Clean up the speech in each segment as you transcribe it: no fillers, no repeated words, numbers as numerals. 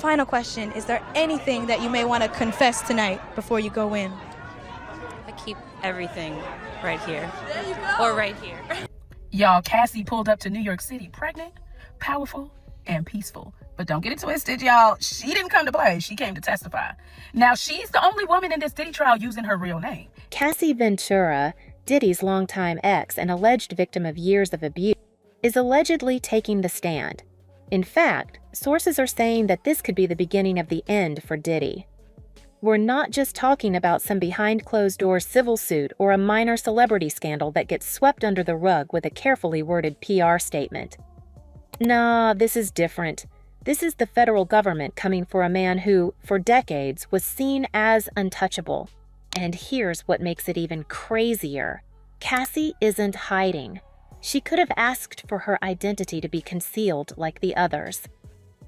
final question, is there anything that you may want to confess tonight before you go in? I keep everything right here. There you go. Or right here. Y'all, Cassie pulled up to New York City pregnant, powerful, and peaceful. But don't get it twisted, y'all. She didn't come to play. She came to testify. Now, she's the only woman in this Diddy trial using her real name. Cassie Ventura, Diddy's longtime ex and alleged victim of years of abuse, is allegedly taking the stand. In fact, sources are saying that this could be the beginning of the end for Diddy. We're not just talking about some behind-closed-doors civil suit or a minor celebrity scandal that gets swept under the rug with a carefully worded PR statement. Nah, this is different. This is the federal government coming for a man who, for decades, was seen as untouchable. And here's what makes it even crazier. Cassie isn't hiding. She could have asked for her identity to be concealed like the others.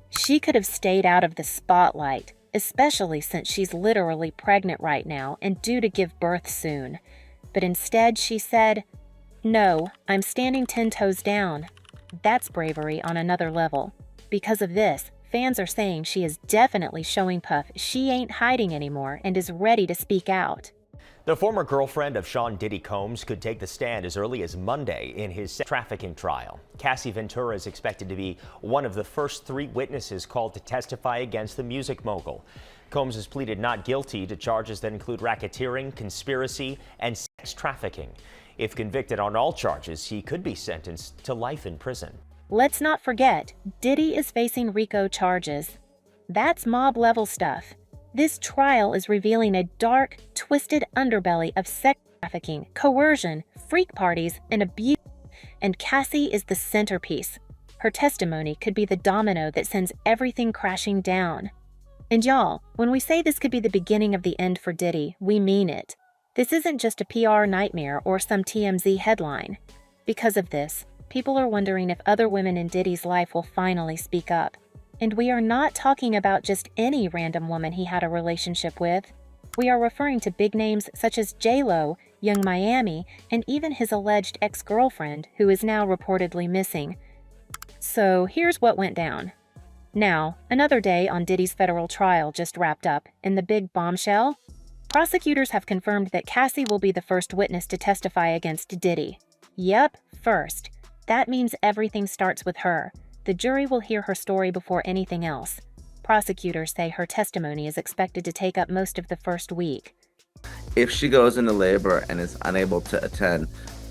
She could have stayed out of the spotlight, especially since she's literally pregnant right now and due to give birth soon. But instead, she said, "No, I'm standing 10 toes down." That's bravery on another level. Because of this, fans are saying she is definitely showing Puff she ain't hiding anymore and is ready to speak out. The former girlfriend of Sean Diddy Combs could take the stand as early as Monday in his sex trafficking trial. Cassie Ventura is expected to be one of the first 3 witnesses called to testify against the music mogul. Combs has pleaded not guilty to charges that include racketeering, conspiracy, and sex trafficking. If convicted on all charges, he could be sentenced to life in prison. Let's not forget, Diddy is facing RICO charges. That's mob-level stuff. This trial is revealing a dark, twisted underbelly of sex trafficking, coercion, freak parties, and abuse. And Cassie is the centerpiece. Her testimony could be the domino that sends everything crashing down. And y'all, when we say this could be the beginning of the end for Diddy, we mean it. This isn't just a PR nightmare or some TMZ headline. Because of this, people are wondering if other women in Diddy's life will finally speak up. And we are not talking about just any random woman he had a relationship with. We are referring to big names such as J-Lo, Young Miami, and even his alleged ex-girlfriend, who is now reportedly missing. So here's what went down. Now, another day on Diddy's federal trial just wrapped up, and the big bombshell? Prosecutors have confirmed that Cassie will be the first witness to testify against Diddy. Yep, first. That means everything starts with her. The jury will hear her story before anything else. Prosecutors say her testimony is expected to take up most of the first week. If she goes into labor and is unable to attend,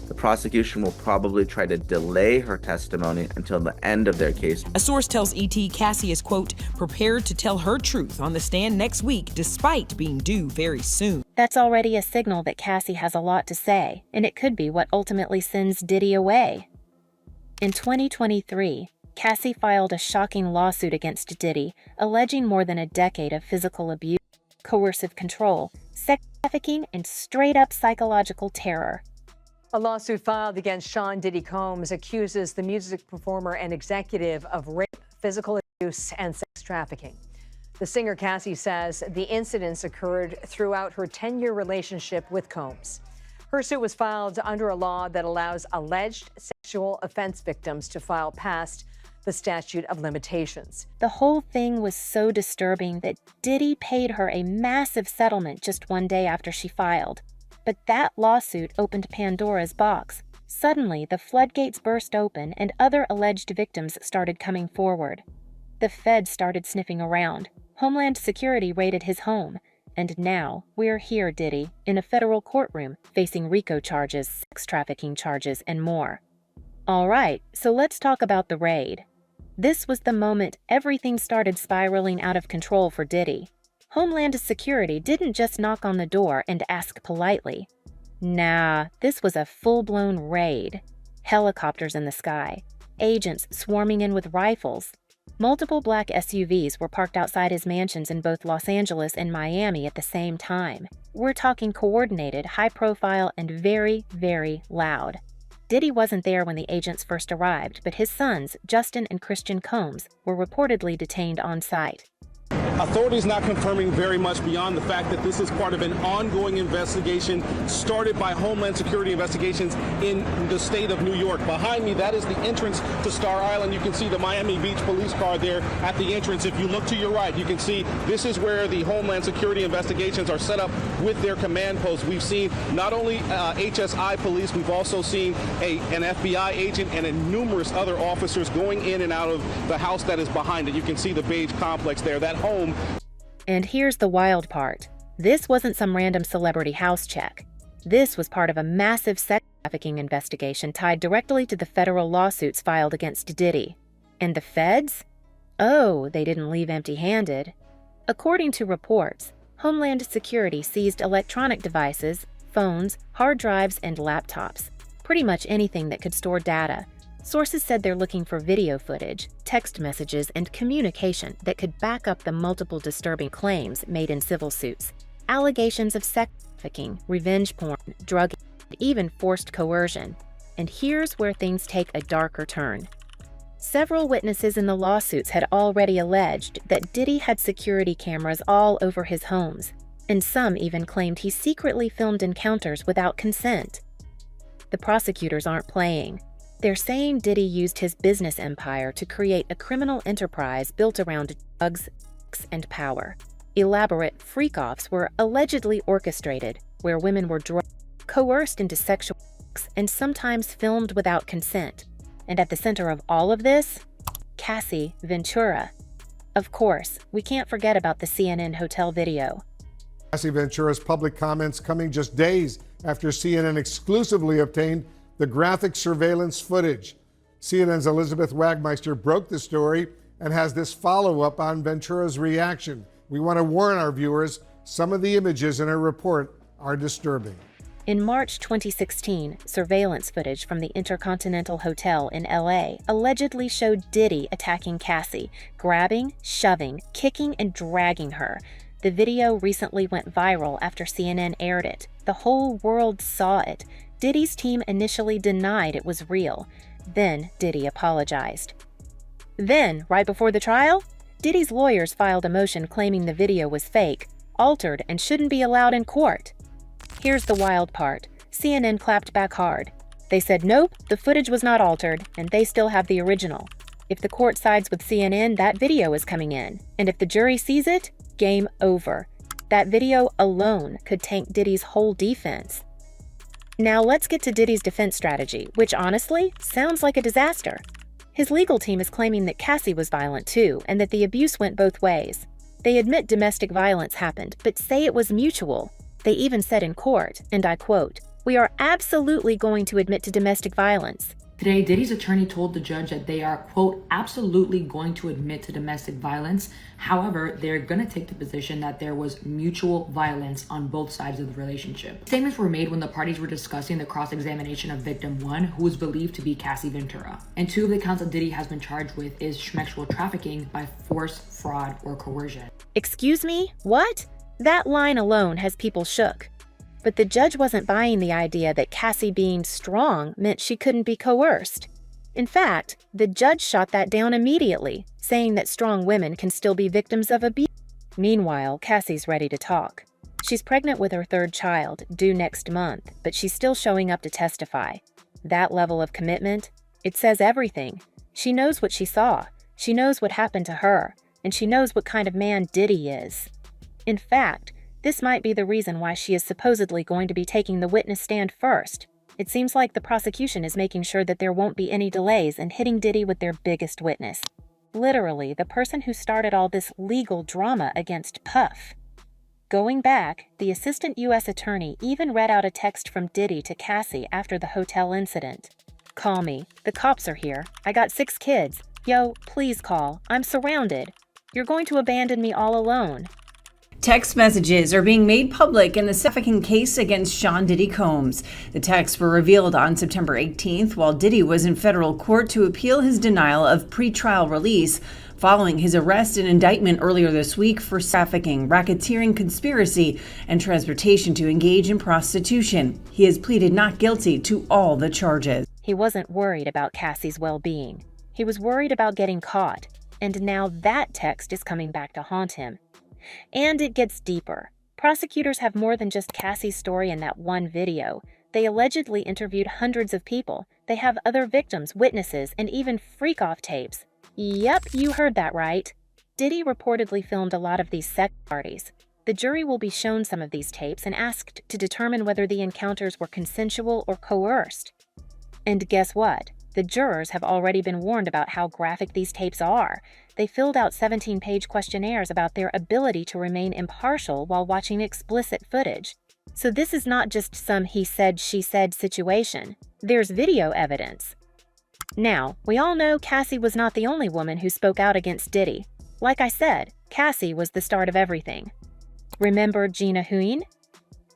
the prosecution will probably try to delay her testimony until the end of their case. A source tells ET Cassie is, quote, prepared to tell her truth on the stand next week despite being due very soon. That's already a signal that Cassie has a lot to say, and it could be what ultimately sends Diddy away. In 2023, Cassie filed a shocking lawsuit against Diddy, alleging more than a decade of physical abuse, coercive control, sex trafficking, and straight-up psychological terror. A lawsuit filed against Sean Diddy Combs accuses the music performer and executive of rape, physical abuse, and sex trafficking. The singer Cassie says the incidents occurred throughout her 10-year relationship with Combs. Her suit was filed under a law that allows alleged sexual offense victims to file past the statute of limitations. The whole thing was so disturbing that Diddy paid her a massive settlement just one day after she filed. But that lawsuit opened Pandora's box. Suddenly, the floodgates burst open and other alleged victims started coming forward. The feds started sniffing around. Homeland Security raided his home. And now, we're here, Diddy, in a federal courtroom, facing RICO charges, sex trafficking charges, and more. All right, so let's talk about the raid. This was the moment everything started spiraling out of control for Diddy. Homeland Security didn't just knock on the door and ask politely. Nah, this was a full-blown raid. Helicopters in the sky, agents swarming in with rifles. Multiple black SUVs were parked outside his mansions in both Los Angeles and Miami at the same time. We're talking coordinated, high-profile, and very, very loud. Diddy wasn't there when the agents first arrived, but his sons, Justin and Christian Combs, were reportedly detained on site. Authorities not confirming very much beyond the fact that this is part of an ongoing investigation started by Homeland Security investigations in the state of New York. Behind me, that is the entrance to Star Island. You can see the Miami Beach police car there at the entrance. If you look to your right, you can see this is where the Homeland Security investigations are set up with their command posts. We've seen not only HSI police, we've also seen an FBI agent and numerous other officers going in and out of the house that is behind it. You can see the beige complex there, that home. And here's the wild part. This wasn't some random celebrity house check. This was part of a massive sex trafficking investigation tied directly to the federal lawsuits filed against Diddy. And the feds? Oh, they didn't leave empty-handed. According to reports, Homeland Security seized electronic devices, phones, hard drives, and laptops. Pretty much anything that could store data. Sources said they're looking for video footage, text messages, and communication that could back up the multiple disturbing claims made in civil suits. Allegations of sex trafficking, revenge porn, drug, and even forced coercion. And here's where things take a darker turn. Several witnesses in the lawsuits had already alleged that Diddy had security cameras all over his homes, and some even claimed he secretly filmed encounters without consent. The prosecutors aren't playing. They're saying Diddy used his business empire to create a criminal enterprise built around drugs, sex, and power. Elaborate freak-offs were allegedly orchestrated, where women were drugged, coerced into sexual acts, and sometimes filmed without consent. And at the center of all of this, Cassie Ventura. Of course, we can't forget about the CNN hotel video. Cassie Ventura's public comments coming just days after CNN exclusively obtained the graphic surveillance footage. CNN's Elizabeth Wagmeister broke the story and has this follow-up on Ventura's reaction. We want to warn our viewers, some of the images in her report are disturbing. In March 2016, surveillance footage from the Intercontinental Hotel in LA allegedly showed Diddy attacking Cassie, grabbing, shoving, kicking, and dragging her. The video recently went viral after CNN aired it. The whole world saw it. Diddy's team initially denied it was real. Then Diddy apologized. Then, right before the trial, Diddy's lawyers filed a motion claiming the video was fake, altered, and shouldn't be allowed in court. Here's the wild part. CNN clapped back hard. They said nope, the footage was not altered, and they still have the original. If the court sides with CNN, that video is coming in. And if the jury sees it, game over. That video alone could tank Diddy's whole defense. Now let's get to Diddy's defense strategy, which honestly sounds like a disaster. His legal team is claiming that Cassie was violent too, and that the abuse went both ways. They admit domestic violence happened, but say it was mutual. They even said in court, and I quote, "We are absolutely going to admit to domestic violence." Today, Diddy's attorney told the judge that they are, quote, absolutely going to admit to domestic violence. However, they're going to take the position that there was mutual violence on both sides of the relationship. Statements were made when the parties were discussing the cross-examination of victim 1, who is believed to be Cassie Ventura. And 2 of the counts that Diddy has been charged with is sexual trafficking by force, fraud, or coercion. Excuse me? What? That line alone has people shook. But the judge wasn't buying the idea that Cassie being strong meant she couldn't be coerced. In fact, the judge shot that down immediately, saying that strong women can still be victims of abuse. Meanwhile, Cassie's ready to talk. She's pregnant with her 3rd child, due next month, but she's still showing up to testify. That level of commitment, it says everything. She knows what she saw, she knows what happened to her, and she knows what kind of man Diddy is. In fact, this might be the reason why she is supposedly going to be taking the witness stand first. It seems like the prosecution is making sure that there won't be any delays in hitting Diddy with their biggest witness. Literally, the person who started all this legal drama against Puff. Going back, the assistant U.S. attorney even read out a text from Diddy to Cassie after the hotel incident. "Call me. The cops are here. I got 6 kids. Yo, please call. I'm surrounded. You're going to abandon me all alone." Text messages are being made public in the trafficking case against Sean Diddy Combs. The texts were revealed on September 18th while Diddy was in federal court to appeal his denial of pretrial release following his arrest and indictment earlier this week for trafficking, racketeering, conspiracy, and transportation to engage in prostitution. He has pleaded not guilty to all the charges. He wasn't worried about Cassie's well-being. He was worried about getting caught. and now that text is coming back to haunt him. And it gets deeper. Prosecutors have more than just Cassie's story in that one video. They allegedly interviewed hundreds of people. They have other victims, witnesses, and even freak-off tapes. Yep, you heard that right. Diddy reportedly filmed a lot of these sex parties. The jury will be shown some of these tapes and asked to determine whether the encounters were consensual or coerced. And guess what? The jurors have already been warned about how graphic these tapes are. They filled out 17-page questionnaires about their ability to remain impartial while watching explicit footage. So this is not just some he said, she said situation. There's video evidence. Now, we all know Cassie was not the only woman who spoke out against Diddy. Like I said, Cassie was the start of everything. Remember Gina Huyn?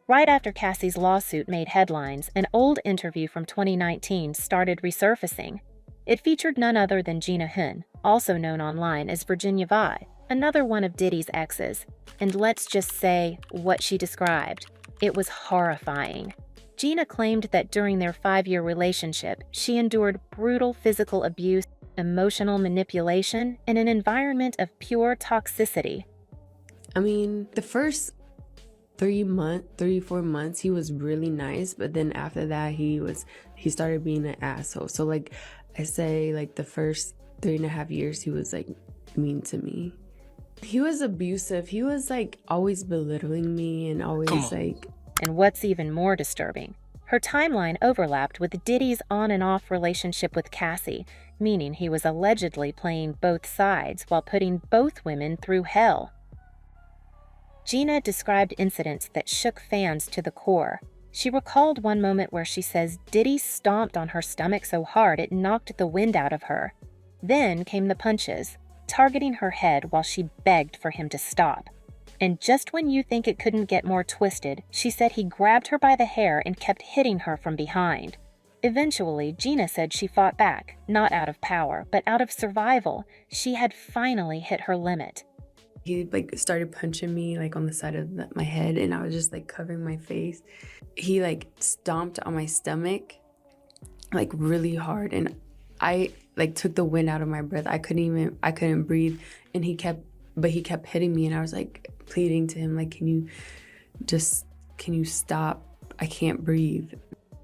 Right after Cassie's lawsuit made headlines, an old interview from 2019 started resurfacing. It featured none other than Gina Huyn, also known online as Virginia Vi, another one of Diddy's exes. And let's just say what she described. It was horrifying. Gina claimed that during their 5-year relationship, she endured brutal physical abuse, emotional manipulation, and an environment of pure toxicity. I mean, the first 3-4 months, he was really nice, but then after that, he started being an asshole. So like I say, like the first 3.5 years, he was like mean to me. He was abusive. He was like always belittling me and always like. And what's even more disturbing, her timeline overlapped with Diddy's on and off relationship with Cassie, meaning he was allegedly playing both sides while putting both women through hell. Gina described incidents that shook fans to the core. She recalled one moment where she says Diddy stomped on her stomach so hard it knocked the wind out of her. Then came the punches, targeting her head while she begged for him to stop. And just when you think it couldn't get more twisted, she said he grabbed her by the hair and kept hitting her from behind. Eventually, Gina said she fought back, not out of power, but out of survival. She had finally hit her limit. He like started punching me like on the side of my head, and I was just like covering my face. He like stomped on my stomach like really hard, and I like took the wind out of my breath. I couldn't breathe, and he kept hitting me, and I was like pleading to him like, can you stop? I can't breathe.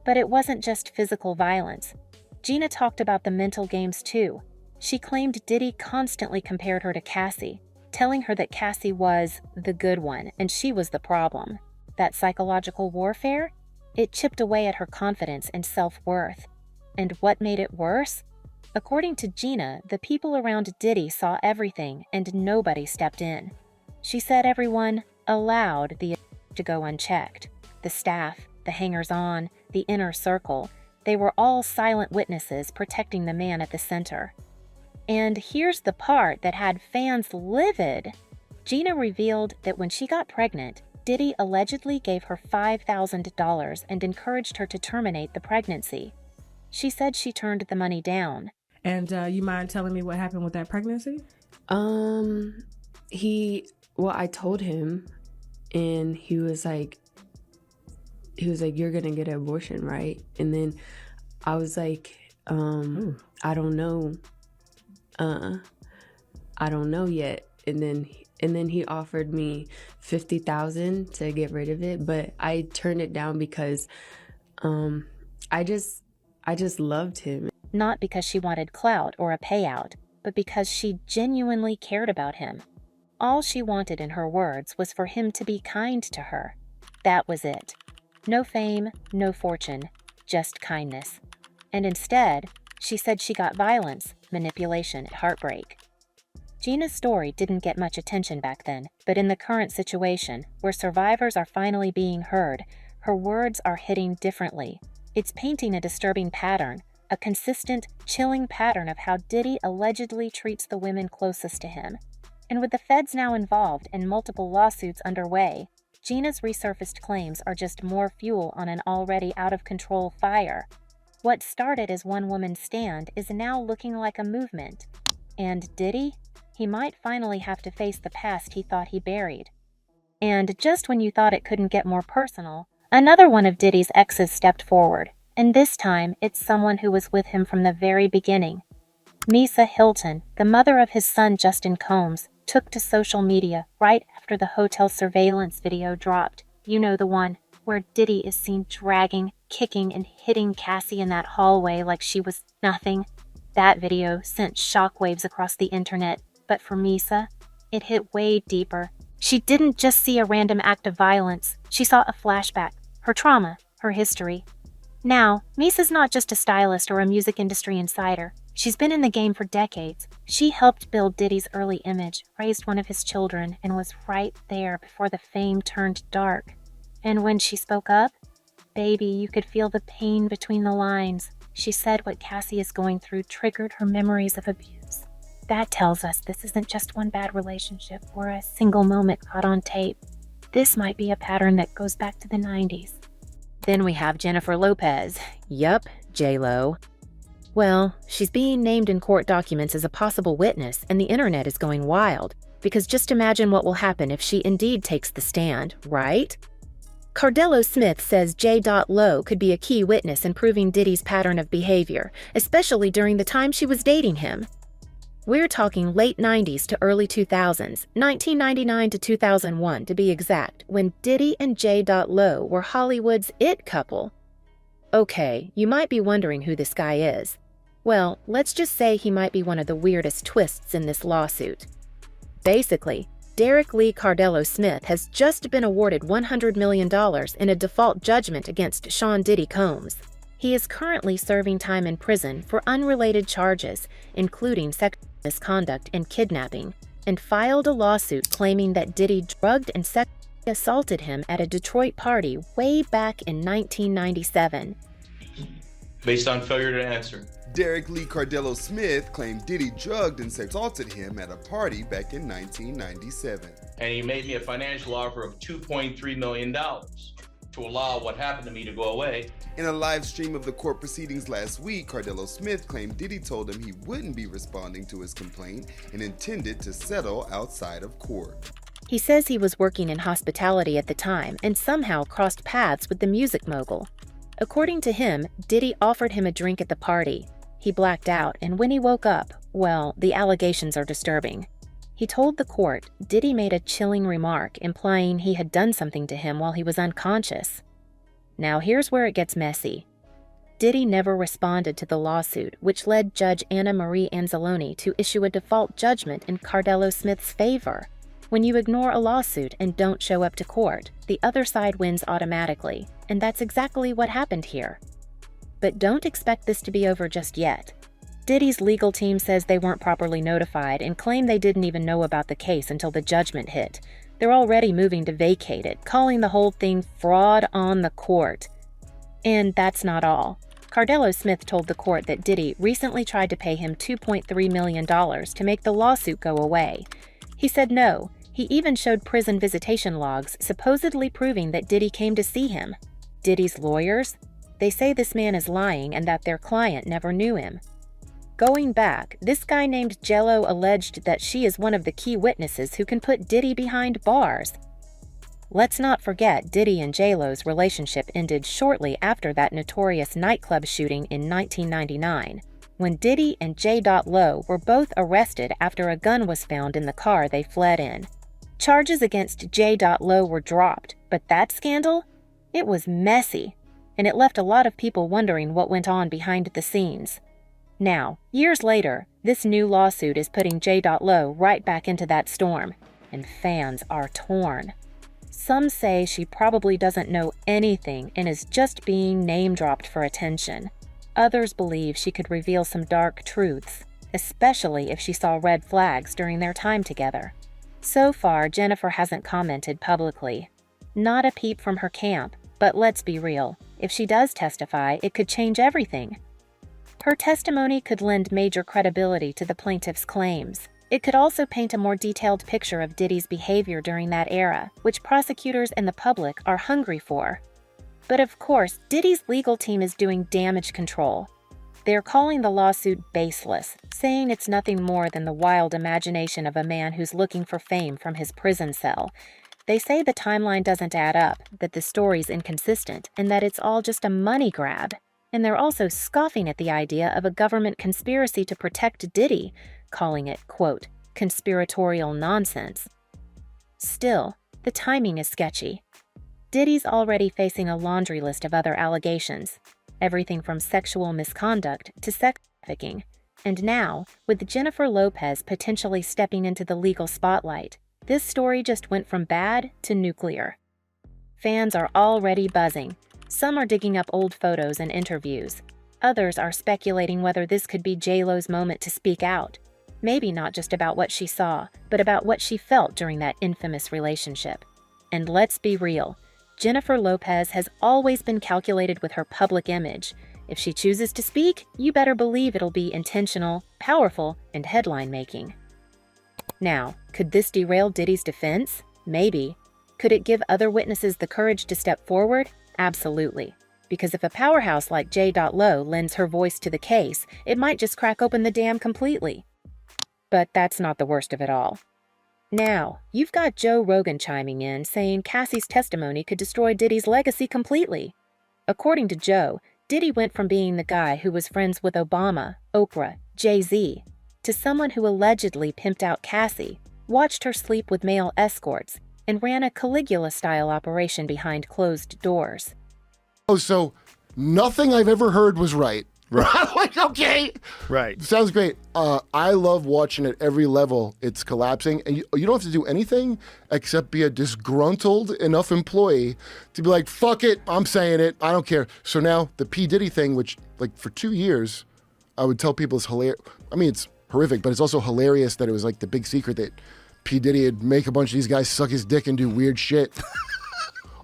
But it wasn't just physical violence. Gina talked about the mental games too. She claimed Diddy constantly compared her to Cassie, telling her that Cassie was the good one and she was the problem. That psychological warfare? It chipped away at her confidence and self-worth. And what made it worse? According to Gina, the people around Diddy saw everything and nobody stepped in. She said everyone allowed the to go unchecked. The staff, the hangers-on, the inner circle, they were all silent witnesses protecting the man at the center. And here's the part that had fans livid. Gina revealed that when she got pregnant, Diddy allegedly gave her $5,000 and encouraged her to terminate the pregnancy. She said she turned the money down. And you mind telling me what happened with that pregnancy? I told him, and he was like, you're gonna get an abortion, right? And then I was like, I don't know. I don't know yet. And then he offered me $50,000 to get rid of it, but I turned it down because I just loved him. Not because she wanted clout or a payout, but because she genuinely cared about him. All she wanted, in her words, was for him to be kind to her. That was it. No fame, no fortune, just kindness. And instead, she said she got violence, manipulation, and heartbreak. Gina's story didn't get much attention back then, but in the current situation, where survivors are finally being heard, her words are hitting differently. It's painting a disturbing pattern, a consistent, chilling pattern of how Diddy allegedly treats the women closest to him. And with the feds now involved and multiple lawsuits underway, Gina's resurfaced claims are just more fuel on an already out-of-control fire. What started as one woman's stand is now looking like a movement. And Diddy? He might finally have to face the past he thought he buried. And just when you thought it couldn't get more personal, another one of Diddy's exes stepped forward. And this time, it's someone who was with him from the very beginning. Misa Hilton, the mother of his son Justin Combs, took to social media right after the hotel surveillance video dropped. You know, the one where Diddy is seen dragging, kicking, and hitting Cassie in that hallway like she was nothing. That video sent shockwaves across the internet, but for Misa, it hit way deeper. She didn't just see a random act of violence. She saw a flashback, her trauma, her history. Now, Misa's not just a stylist or a music industry insider. She's been in the game for decades. She helped build Diddy's early image, raised one of his children, and was right there before the fame turned dark. And when she spoke up, baby, you could feel the pain between the lines. She said what Cassie is going through triggered her memories of abuse. That tells us this isn't just one bad relationship or a single moment caught on tape. This might be a pattern that goes back to the 90s. Then we have Jennifer Lopez. Yup, J-Lo. Well, she's being named in court documents as a possible witness, and the internet is going wild. Because just imagine what will happen if she indeed takes the stand, right? Cardello Smith says J. Lo could be a key witness in proving Diddy's pattern of behavior, especially during the time she was dating him. We're talking late 90s to early 2000s, 1999 to 2001 to be exact, when Diddy and J. Lo were Hollywood's it couple. Okay, you might be wondering who this guy is. Well, let's just say he might be one of the weirdest twists in this lawsuit. Basically, Derek Lee Cardello Smith has just been awarded $100 million in a default judgment against Sean Diddy Combs. He is currently serving time in prison for unrelated charges, including sexual misconduct and kidnapping, and filed a lawsuit claiming that Diddy drugged and sexually assaulted him at a Detroit party way back in 1997. Based on failure to answer. Derek Lee Cardello Smith claimed Diddy drugged and assaulted him at a party back in 1997. And he made me a financial offer of $2.3 million to allow what happened to me to go away. In a live stream of the court proceedings last week, Cardello Smith claimed Diddy told him he wouldn't be responding to his complaint and intended to settle outside of court. He says he was working in hospitality at the time and somehow crossed paths with the music mogul. According to him, Diddy offered him a drink at the party. He blacked out, and when he woke up, well, the allegations are disturbing. He told the court Diddy made a chilling remark implying he had done something to him while he was unconscious. Now here's where it gets messy. Diddy never responded to the lawsuit, which led Judge Anna Marie Anzalone to issue a default judgment in Cardello Smith's favor. When you ignore a lawsuit and don't show up to court, the other side wins automatically, and that's exactly what happened here. But don't expect this to be over just yet. Diddy's legal team says they weren't properly notified and claim they didn't even know about the case until the judgment hit. They're already moving to vacate it, calling the whole thing fraud on the court. And that's not all. Cardello Smith told the court that Diddy recently tried to pay him $2.3 million to make the lawsuit go away. He said no. He even showed prison visitation logs supposedly proving that Diddy came to see him. Diddy's lawyers? They say this man is lying and that their client never knew him. Going back, this guy named Jello alleged that she is one of the key witnesses who can put Diddy behind bars. Let's not forget Diddy and J-Lo's relationship ended shortly after that notorious nightclub shooting in 1999, when Diddy and J. Lo were both arrested after a gun was found in the car they fled in. Charges against J. Lo were dropped, but that scandal? It was messy, and it left a lot of people wondering what went on behind the scenes. Now, years later, this new lawsuit is putting J. Lo right back into that storm, and fans are torn. Some say she probably doesn't know anything and is just being name-dropped for attention. Others believe she could reveal some dark truths, especially if she saw red flags during their time together. So far, Jennifer hasn't commented publicly. Not a peep from her camp, but let's be real. If she does testify, it could change everything. Her testimony could lend major credibility to the plaintiff's claims. It could also paint a more detailed picture of Diddy's behavior during that era, which prosecutors and the public are hungry for. But of course, Diddy's legal team is doing damage control. They're calling the lawsuit baseless, saying it's nothing more than the wild imagination of a man who's looking for fame from his prison cell. They say the timeline doesn't add up, that the story's inconsistent, and that it's all just a money grab. And they're also scoffing at the idea of a government conspiracy to protect Diddy, calling it, quote, conspiratorial nonsense. Still, the timing is sketchy. Diddy's already facing a laundry list of other allegations, everything from sexual misconduct to sex trafficking. And now, with Jennifer Lopez potentially stepping into the legal spotlight, this story just went from bad to nuclear. Fans are already buzzing. Some are digging up old photos and interviews. Others are speculating whether this could be J-Lo's moment to speak out. Maybe not just about what she saw, but about what she felt during that infamous relationship. And let's be real, Jennifer Lopez has always been calculated with her public image. If she chooses to speak, you better believe it'll be intentional, powerful, and headline-making. Now, could this derail Diddy's defense? Maybe. Could it give other witnesses the courage to step forward? Absolutely. Because if a powerhouse like J.Lo lends her voice to the case, it might just crack open the dam completely. But that's not the worst of it all. Now, you've got Joe Rogan chiming in saying Cassie's testimony could destroy Diddy's legacy completely. According to Joe, Diddy went from being the guy who was friends with Obama, Oprah, Jay-Z, to someone who allegedly pimped out Cassie, watched her sleep with male escorts, and ran a Caligula-style operation behind closed doors. Oh, so nothing I've ever heard was right. Right. Like, okay. Right. Sounds great. I love watching at every level it's collapsing. And you don't have to do anything except be a disgruntled enough employee to be like, fuck it, I'm saying it, I don't care. So now the P. Diddy thing, which like for 2 years, I would tell people is hilarious. I mean, it's horrific, but it's also hilarious that it was like the big secret that P. Diddy would make a bunch of these guys suck his dick and do weird shit.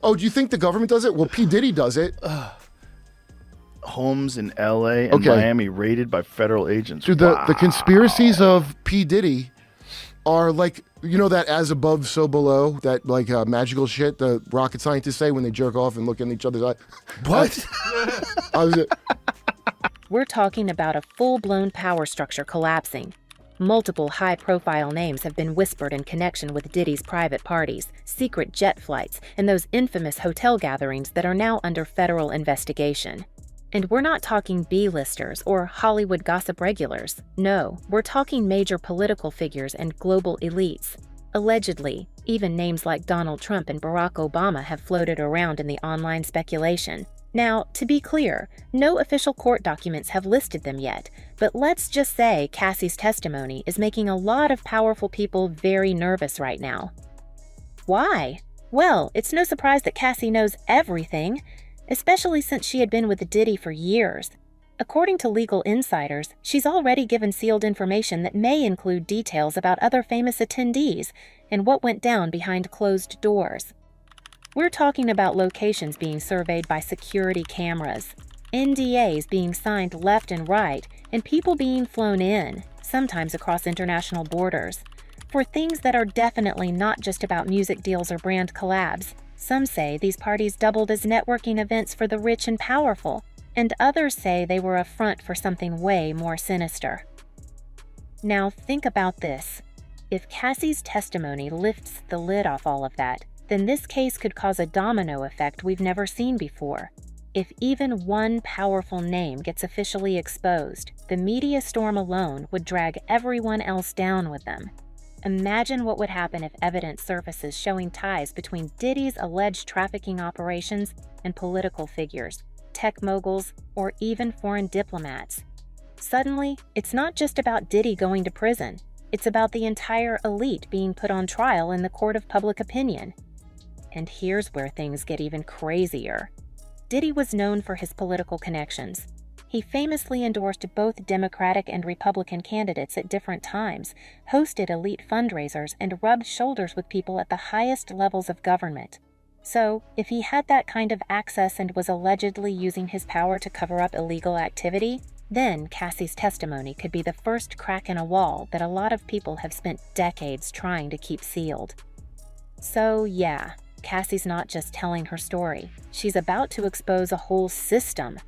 Oh, do you think the government does it? Well, P. Diddy does it. Homes in LA and Miami raided by federal agents. Dude, the conspiracies of P. Diddy are like, you know that as above, so below, that like magical shit the rocket scientists say when they jerk off and look in each other's eye. What? We're talking about a full-blown power structure collapsing. Multiple high-profile names have been whispered in connection with Diddy's private parties, secret jet flights, and those infamous hotel gatherings that are now under federal investigation. And we're not talking B-listers or Hollywood gossip regulars. No, we're talking major political figures and global elites. Allegedly, even names like Donald Trump and Barack Obama have floated around in the online speculation. Now, to be clear, no official court documents have listed them yet, but let's just say Cassie's testimony is making a lot of powerful people very nervous right now. Why? Well, it's no surprise that Cassie knows everything, especially since she had been with Diddy for years. According to legal insiders, she's already given sealed information that may include details about other famous attendees and what went down behind closed doors. We're talking about locations being surveyed by security cameras, NDAs being signed left and right, and people being flown in, sometimes across international borders, for things that are definitely not just about music deals or brand collabs. Some say these parties doubled as networking events for the rich and powerful, and others say they were a front for something way more sinister. Now think about this. If Cassie's testimony lifts the lid off all of that, then this case could cause a domino effect we've never seen before. If even one powerful name gets officially exposed, the media storm alone would drag everyone else down with them. Imagine what would happen if evidence surfaces showing ties between Diddy's alleged trafficking operations and political figures, tech moguls, or even foreign diplomats. Suddenly, it's not just about Diddy going to prison. It's about the entire elite being put on trial in the court of public opinion. And here's where things get even crazier. Diddy was known for his political connections. He famously endorsed both Democratic and Republican candidates at different times, hosted elite fundraisers, and rubbed shoulders with people at the highest levels of government. So, if he had that kind of access and was allegedly using his power to cover up illegal activity, then Cassie's testimony could be the first crack in a wall that a lot of people have spent decades trying to keep sealed. So, yeah, Cassie's not just telling her story. She's about to expose a whole system.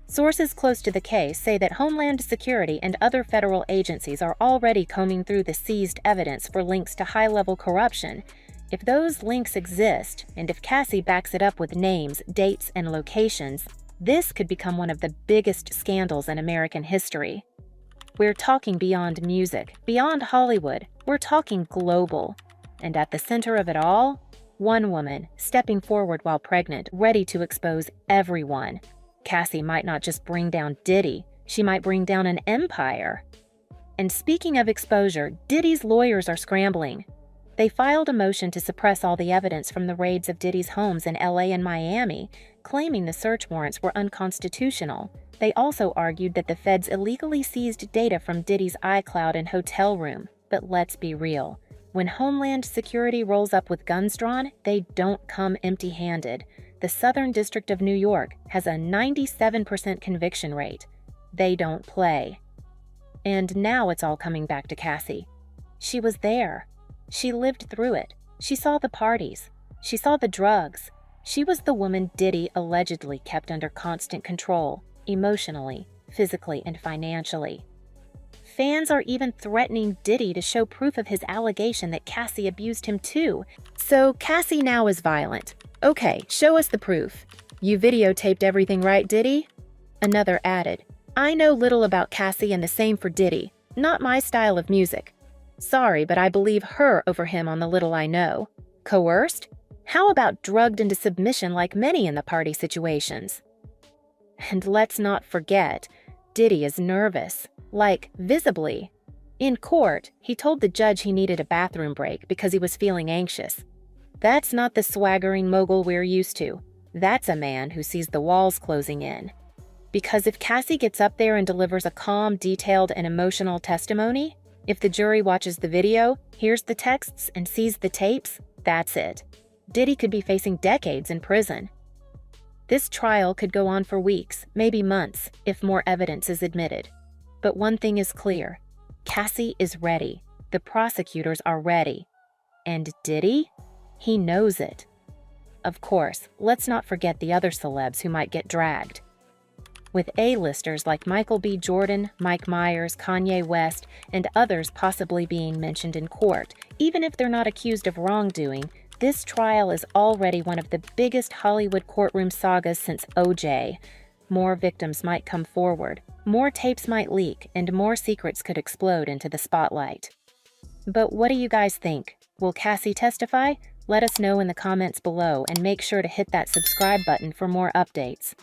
Sources close to the case say that Homeland Security and other federal agencies are already combing through the seized evidence for links to high-level corruption. If those links exist, and if Cassie backs it up with names, dates, and locations, This could become one of the biggest scandals in American history. We're talking beyond music, beyond Hollywood. We're talking global. And at the center of it all, one woman stepping forward while pregnant, ready to expose everyone. Cassie might not just bring down Diddy, she might bring down an empire. And speaking of exposure, Diddy's lawyers are scrambling. They filed a motion to suppress all the evidence from the raids of Diddy's homes in LA and Miami, claiming the search warrants were unconstitutional. They also argued that the feds illegally seized data from Diddy's iCloud and hotel room. But let's be real. When Homeland Security rolls up with guns drawn, they don't come empty-handed. The Southern District of New York has a 97% conviction rate. They don't play. And now it's all coming back to Cassie. She was there. She lived through it. She saw the parties. She saw the drugs. She was the woman Diddy allegedly kept under constant control, emotionally, physically, and financially. Fans are even threatening Diddy to show proof of his allegation that Cassie abused him too. So Cassie now is violent. Okay, show us the proof. You videotaped everything, right, Diddy? Another added, I know little about Cassie and the same for Diddy. Not my style of music. Sorry, but I believe her over him on the little I know. Coerced? How about drugged into submission like many in the party situations? And let's not forget, Diddy is nervous. Like, visibly. In court, he told the judge he needed a bathroom break because he was feeling anxious. That's not the swaggering mogul we're used to. That's a man who sees the walls closing in. Because if Cassie gets up there and delivers a calm, detailed, and emotional testimony, if the jury watches the video, hears the texts, and sees the tapes, that's it. Diddy could be facing decades in prison. This trial could go on for weeks, maybe months, if more evidence is admitted. But one thing is clear. Cassie is ready. The prosecutors are ready. And Diddy? He knows it. Of course, let's not forget the other celebs who might get dragged. With A-listers like Michael B. Jordan, Mike Myers, Kanye West, and others possibly being mentioned in court, even if they're not accused of wrongdoing, this trial is already one of the biggest Hollywood courtroom sagas since OJ. More victims might come forward, more tapes might leak, and more secrets could explode into the spotlight. But what do you guys think? Will Cassie testify? Let us know in the comments below and make sure to hit that subscribe button for more updates.